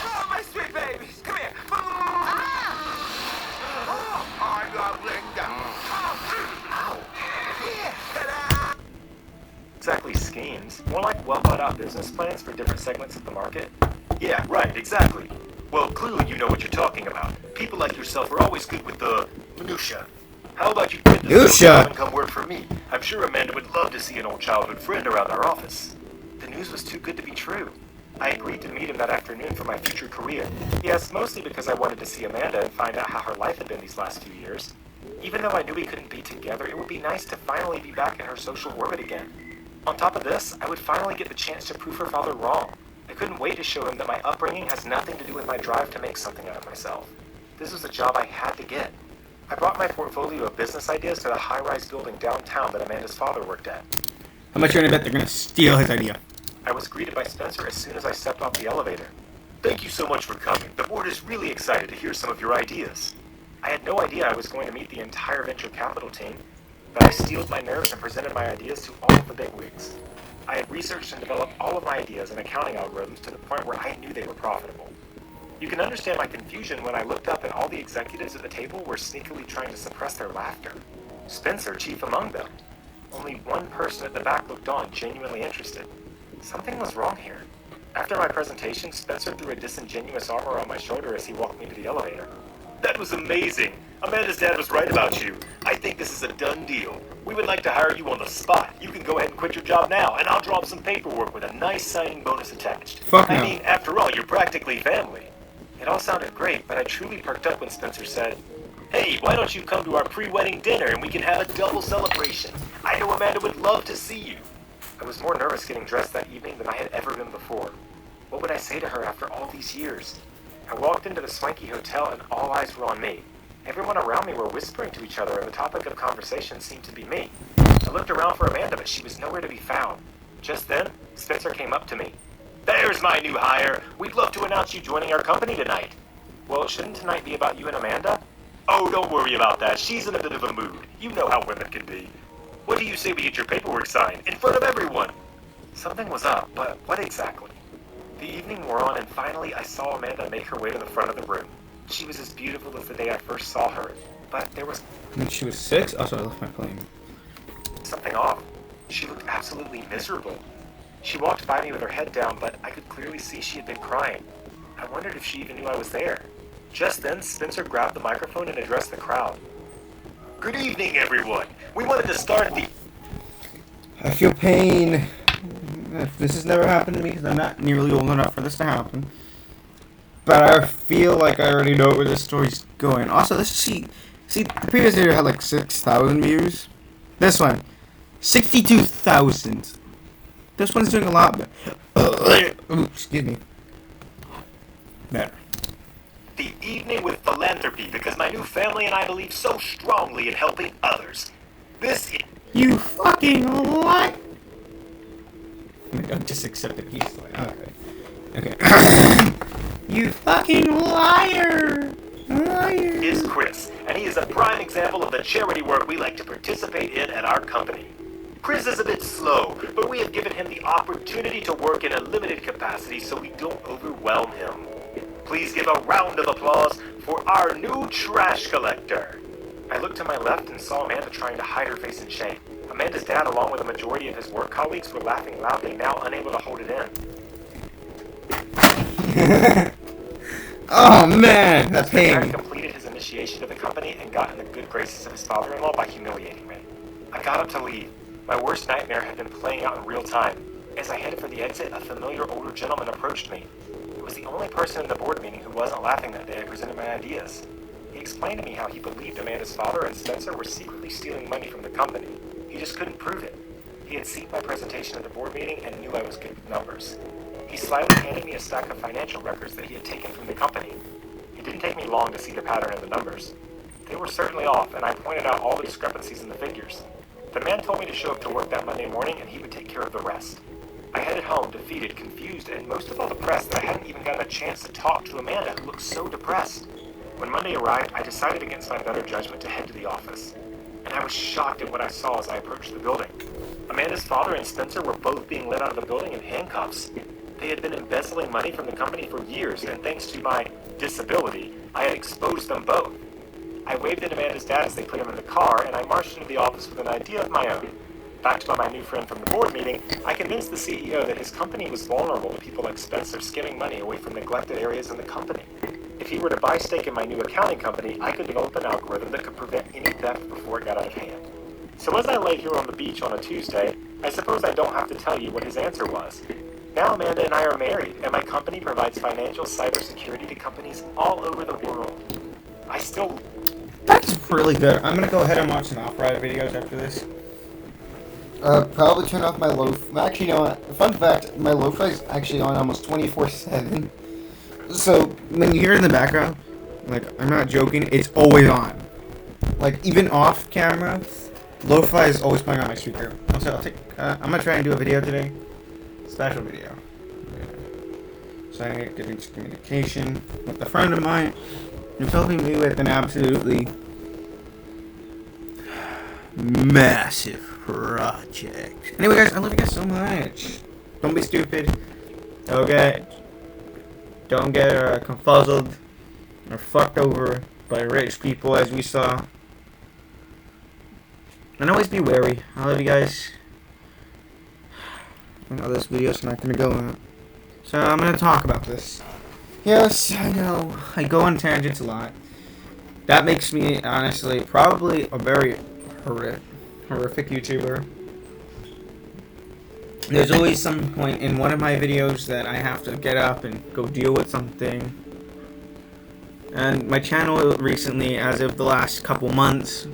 Oh, my sweet babies. Come here. Oh, I love Linda. Ow. Yeah. Ta-da. Exactly schemes. More like well-thought-out business plans for different segments of the market. Yeah, right, exactly. Well, clearly you know what you're talking about. People like yourself are always good with the minutia. How about you quit this and come work for me? I'm sure Amanda would love to see an old childhood friend around our office. The news was too good to be true. I agreed to meet him that afternoon for my future career. Yes, mostly because I wanted to see Amanda and find out how her life had been these last few years. Even though I knew we couldn't be together, it would be nice to finally be back in her social orbit again. On top of this, I would finally get the chance to prove her father wrong. I couldn't wait to show him that my upbringing has nothing to do with my drive to make something out of myself. This was a job I had to get. I brought my portfolio of business ideas to the high-rise building downtown that Amanda's father worked at. How much are you gonna bet they're gonna steal his idea? I was greeted by Spencer as soon as I stepped off the elevator. Thank you so much for coming. The board is really excited to hear some of your ideas. I had no idea I was going to meet the entire venture capital team, but I steeled my nerves and presented my ideas to all of the bigwigs. I had researched and developed all of my ideas and accounting algorithms to the point where I knew they were profitable. You can understand my confusion when I looked up and all the executives at the table were sneakily trying to suppress their laughter. Spencer chief among them. Only one person at the back looked on, genuinely interested. Something was wrong here. After my presentation, Spencer threw a disingenuous arm around my shoulder as he walked me to the elevator. That was amazing! Amanda's dad was right about you. I think this is a done deal. We would like to hire you on the spot. You can go ahead and quit your job now, and I'll draw up some paperwork with a nice signing bonus attached. Fuck no. I mean, after all, you're practically family. It all sounded great, but I truly perked up when Spencer said, "Hey, why don't you come to our pre-wedding dinner and we can have a double celebration? I know Amanda would love to see you." I was more nervous getting dressed that evening than I had ever been before. What would I say to her after all these years? I walked into the swanky hotel and all eyes were on me. Everyone around me were whispering to each other, and the topic of conversation seemed to be me. I looked around for Amanda, but she was nowhere to be found. Just then, Spencer came up to me. "There's my new hire. We'd love to announce you joining our company tonight." "Well, shouldn't tonight be about you and Amanda?" "Oh, don't worry about that. She's in a bit of a mood. You know how women can be. What do you say we get your paperwork signed in front of everyone?" Something was up, but what exactly? The evening wore on, and finally I saw Amanda make her way to the front of the room. She was as beautiful as the day I first saw her, but there was... When she was 6? Also, I left my plane. something off. She looked absolutely miserable. She walked by me with her head down, but I could clearly see she had been crying. I wondered if she even knew I was there. Just then, Spencer grabbed the microphone and addressed the crowd. "Good evening, everyone. We wanted to start the..." I feel pain. This has never happened to me because I'm not nearly old enough for this to happen. But I feel like I already know where this story's going. Also, see, the previous video had like 6,000 views. This one, 62,000. This one's doing a lot better. Excuse me. Better. The evening with philanthropy, because my new family and I believe so strongly in helping others. This is... You fucking lie! I just accepted he's like, okay. You fucking liar! Liar! Is Chris, and he is a prime example of the charity work we like to participate in at our company. Chris is a bit slow, but we have given him the opportunity to work in a limited capacity so we don't overwhelm him. Please give a round of applause for our new trash collector. I looked to my left and saw Amanda trying to hide her face in shame. Amanda's dad, along with a majority of his work colleagues, were laughing loudly, now unable to hold it in. Oh man, that's Spencer pain. had completed his initiation of the company and got in the good graces of his father-in-law by humiliating me. I got up to leave. My worst nightmare had been playing out in real time. As I headed for the exit, a familiar older gentleman approached me. It was the only person in the board meeting who wasn't laughing that day I presented my ideas. He explained to me how he believed Amanda's father and Spencer were secretly stealing money from the company. He just couldn't prove it. He had seen my presentation at the board meeting and knew I was good with numbers. He slyly handed me a stack of financial records that he had taken from the company. It didn't take me long to see the pattern of the numbers. They were certainly off, and I pointed out all the discrepancies in the figures. The man told me to show up to work that Monday morning and he would take care of the rest. I headed home, defeated, confused, and most of all depressed that I hadn't even gotten a chance to talk to Amanda, who looked so depressed. When Monday arrived, I decided against my better judgment to head to the office. And I was shocked at what I saw as I approached the building. Amanda's father and Spencer were both being led out of the building in handcuffs. They had been embezzling money from the company for years, and thanks to my disability, I had exposed them both. I waved at Amanda's dad as they put him in the car, and I marched into the office with an idea of my own. Backed by my new friend from the board meeting, I convinced the CEO that his company was vulnerable to people like Spencer skimming money away from neglected areas in the company. If he were to buy stake in my new accounting company, I could develop an algorithm that could prevent any theft before it got out of hand. So as I lay here on the beach on a Tuesday, I suppose I don't have to tell you what his answer was. Now Amanda and I are married, and my company provides financial cybersecurity to companies all over the world. I still... That's really good. I'm gonna go ahead and watch some off-ride videos after this. Probably turn off my lo-fi. Actually, you know what? Fun fact, my lo-fi is actually on almost 24/7. So, when you hear it in the background, like, I'm not joking, it's always on. Like, even off camera, lo-fi is always playing on my speaker. Also, I'm gonna try and do a video today. Special video. So I get into communication with a friend of mine who's helping me with an absolutely massive project. Anyway, guys, I love you guys so much. Don't be stupid. Don't get confuzzled or fucked over by rich people, as we saw. And always be wary. I love you guys. I know this video's not gonna go out, so I'm gonna talk about this. Yes, I know. I go on tangents a lot. That makes me, honestly, probably a very horrific YouTuber. There's always some point in one of my videos that I have to get up and go deal with something. And my channel recently, as of the last couple months,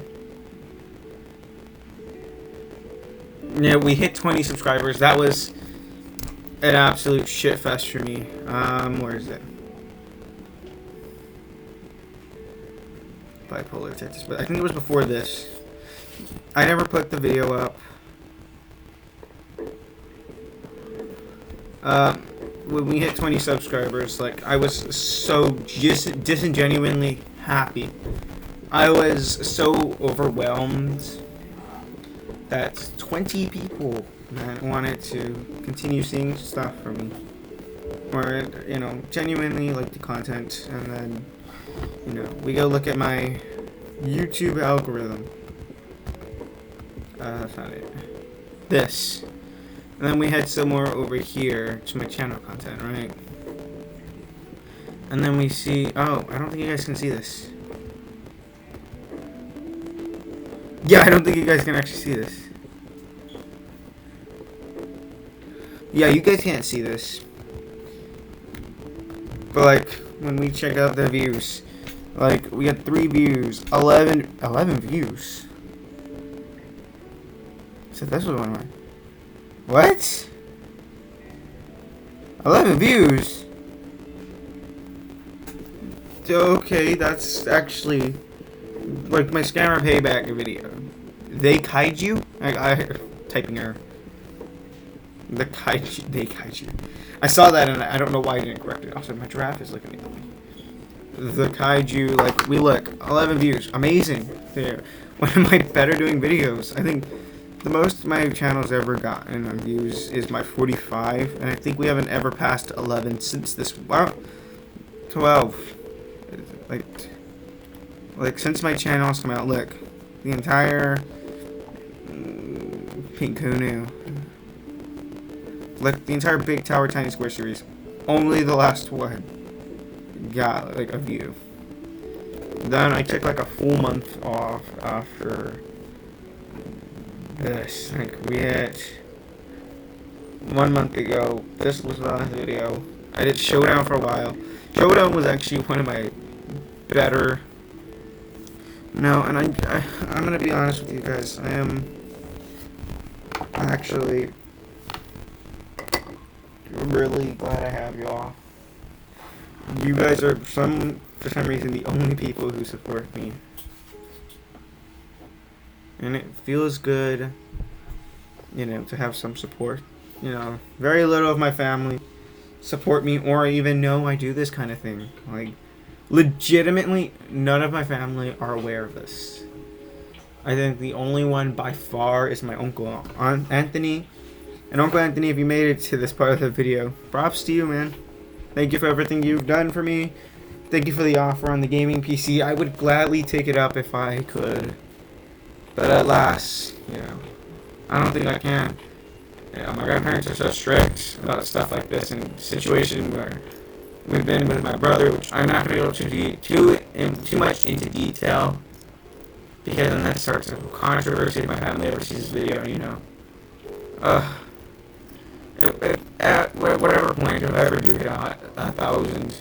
yeah, we hit 20 subscribers. That was an absolute shit fest for me. Where is it? bipolar Texas, but I think it was before this. I never put the video up. When we hit 20 subscribers, like, I was so disingenuinely happy. I was so overwhelmed that 20 people, man, wanted to continue seeing stuff from me. Or, you know, genuinely like the content. And then, you know, we go look at my YouTube algorithm. That's not it. This. And then we head somewhere over here to my channel content, right? And then we see... Oh, I don't think you guys can see this. Yeah, I don't think you guys can actually see this. Yeah, you guys can't see this. But, like, when we check out the views, like, we got 3 views, 11 views. So this was one of mine. What? 11 views? Okay, that's actually like my scammer payback video. They kaiju? I typing error. They kaiju. I saw that and I don't know why I didn't correct it. Also, my giraffe is looking at me. The kaiju, like, we look, 11 views. Amazing. They're one of my better doing videos. I think the most my channel's ever gotten on views is my 45, and I think we haven't ever passed 11 since this. Wow, 12. Like since my channel's come out. Look, the entire Pink Kunu. Like the entire Big Tower Tiny Square series. Only the last one got like a view. Then I took like a full month off after this. Like we hit 1 month ago. This was the last video. I did Showdown for a while. Showdown was actually one of my better. No, and I'm gonna be honest with you guys. I am actually really glad I have y'all. You guys are for some reason the only people who support me. And it feels good, you know, to have some support. You know, very little of my family support me or even know I do this kind of thing. Like, legitimately, none of my family are aware of this. I think the only one by far is my uncle, Anthony. And Uncle Anthony, if you made it to this part of the video, props to you, man. Thank you for everything you've done for me. Thank you for the offer on the gaming PC. I would gladly take it up if I could. But alas, you know, I don't think I can. You know, my grandparents are so strict about stuff like this, and situation where we've been with my brother, which I'm not going to be able to too much into detail, because then that starts a controversy if my family ever sees this video, you know. At whatever point if I ever do hit 1,000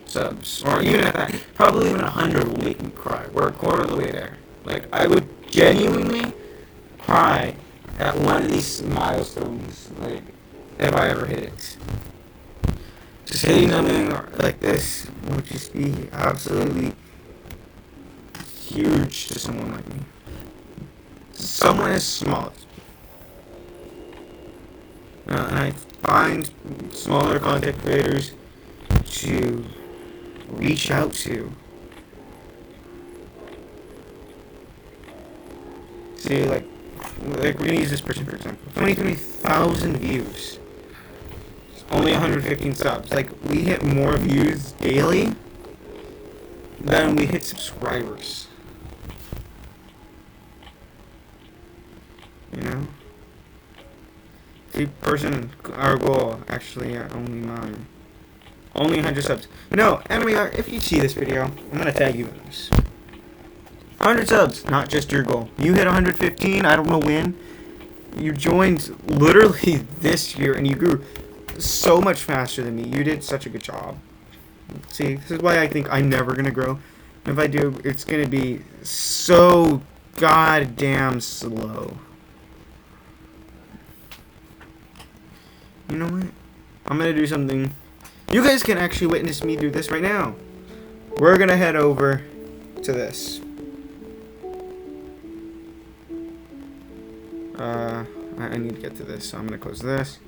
subs, or even at that, probably even 100 will make me cry. We're a quarter of the way there. Like, I would genuinely cry at one of these milestones, like, if I ever hit it. Just hitting something like this would just be absolutely huge to someone like me. Someone as small. And I find smaller content creators to reach out to. See, like we're gonna use this person for example. 23,000 views. Only 115 subs. Like, we hit more views daily than we hit subscribers. You know? Our goal, actually, only mine. Only 100 subs. No, Anime Art, if you see this video, I'm gonna tag you in this. 100 subs, not just your goal. You hit 115, I don't know when. You joined literally this year, and you grew so much faster than me. You did such a good job. See, this is why I think I'm never gonna grow. And if I do, it's gonna be so goddamn slow. You know what? I'm gonna do something. You guys can actually witness me do this right now. We're gonna head over to this. I need to get to this, so I'm gonna close this.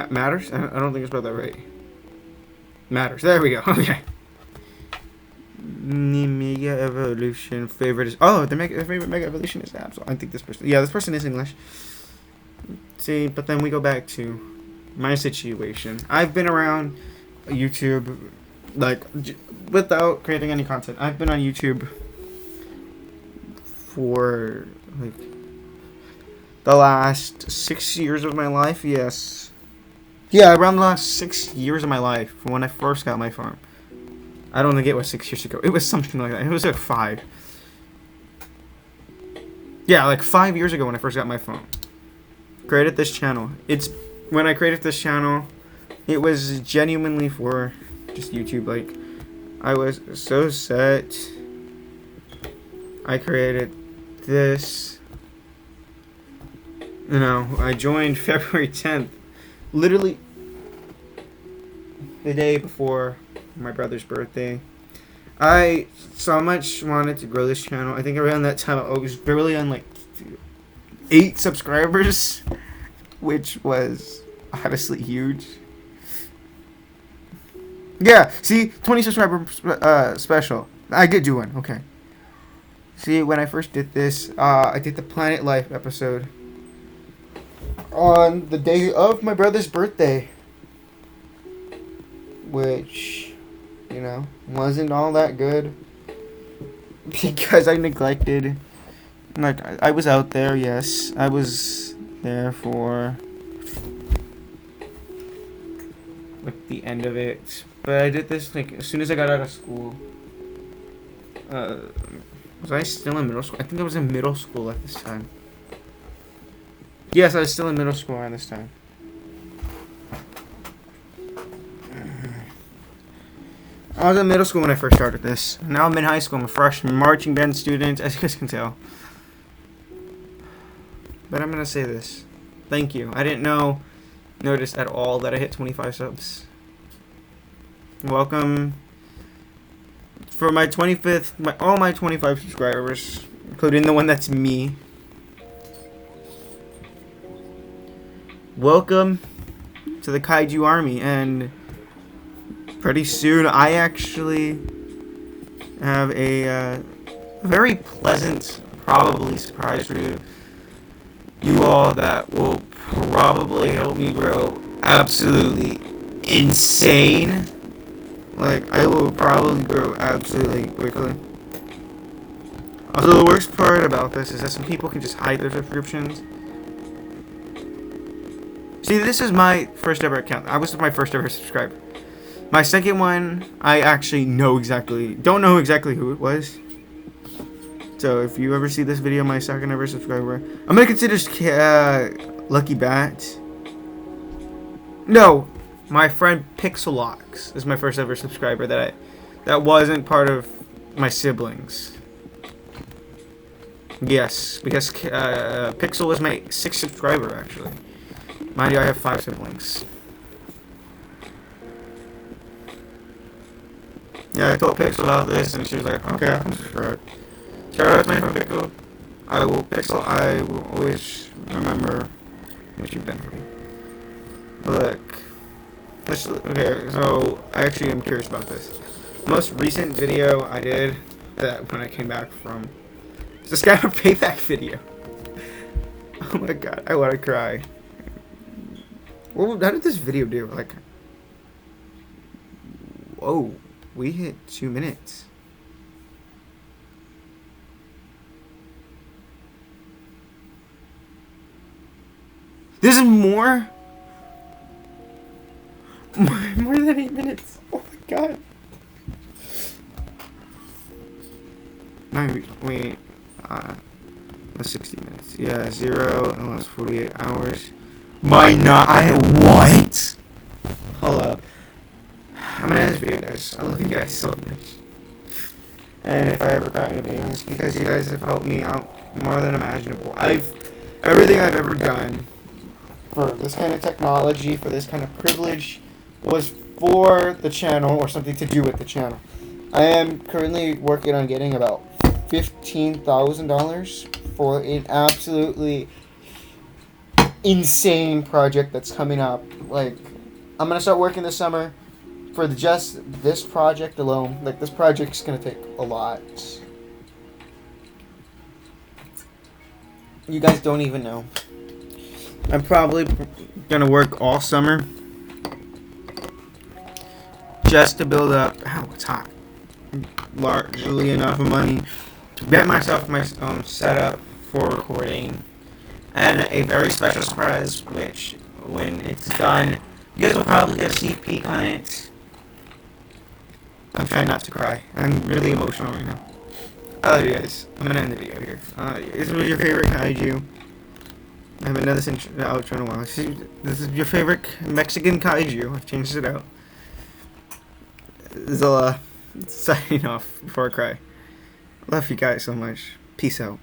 Matters? I don't think it's spelled that right. Matters. There we go. Okay. Mega Evolution favorite is their favorite Mega Evolution is Absol. I think this person. Yeah, this person is English. See, but then we go back to my situation. I've been around YouTube, like without creating any content. I've been on YouTube for like the last 6 years of my life. Yes. Yeah, around the last 6 years of my life, from when I first got my phone. I don't think it was 6 years ago. It was something like that. It was like 5. Yeah, like 5 years ago when I first got my phone. Created this channel. When I created this channel, it was genuinely for just YouTube. Like, I was so set. I created this. You know, I joined February 10th. Literally the day before my brother's birthday. I so much wanted to grow this channel. I think around that time I was barely on like 8 subscribers, which was honestly huge. Yeah, see, 20 subscriber special. I did do one. Okay. See, when I first did this, I did the Planet Life episode on the day of my brother's birthday, which, you know, wasn't all that good because I neglected. Like, I was out there, yes, I was there for like the end of it, but I did this like as soon as I got out of school. Was I still in middle school? I think I was in middle school at this time. Yes, I was still in middle school around this time. I was in middle school when I first started this. Now I'm in high school. I'm a freshman marching band student, as you guys can tell. But I'm going to say this. Thank you. I didn't notice at all that I hit 25 subs. Welcome. For my 25th, all my 25 subscribers, including the one that's me. Welcome to the Kaiju Army, and pretty soon I actually have a very pleasant, probably surprise for you all that will probably help me grow absolutely insane. Like, I will probably grow absolutely quickly. Also, the worst part about this is that some people can just hide their subscriptions. See, this is my first ever account. I was my first ever subscriber. My second one, I actually don't know exactly who it was. So if you ever see this video, my second ever subscriber, I'm gonna consider Lucky Bat. No, my friend Pixelox is my first ever subscriber that wasn't part of my siblings. Yes, because Pixel was my 6th subscriber actually. Mind you, I have 5 siblings. Yeah, I told Pixel about this, and she was like, okay, I'm subscribed. Shout out to my friend Pixel. I will always remember what you've done for me. Look. Okay, so I actually am curious about this. The most recent video I did, that when I came back from, is this kind of payback video. Oh my god, I want to cry. Well, how did this video do? Like, whoa, we hit 2 minutes. This is more than 8 minutes. Oh my god. No, wait. That's 60 minutes. Yeah, 0 unless 48 hours. What? guys. I love you guys so much. And if I ever got into video, it's because you guys have helped me out more than imaginable. Everything I've ever done for this kind of technology, for this kind of privilege, was for the channel or something to do with the channel. I am currently working on getting about $15,000 for an absolutely insane project that's coming up. Like, I'm gonna start working this summer for just this project alone. Like, this project's gonna take a lot. You guys don't even know. I'm probably gonna work all summer just to build up. Ow, it's hot. Largely enough of money to get myself my setup for recording, and a very special surprise, which when it's done, you guys will probably get a sneak peek on it. I'm trying not to cry. I'm really emotional right now. I love you guys. I'm gonna end the video here. This was your favorite kaiju. I haven't done this outro in a while. This is your favorite Mexican kaiju. I've changed it out. Zilla signing off before I cry. Love you guys so much. Peace out.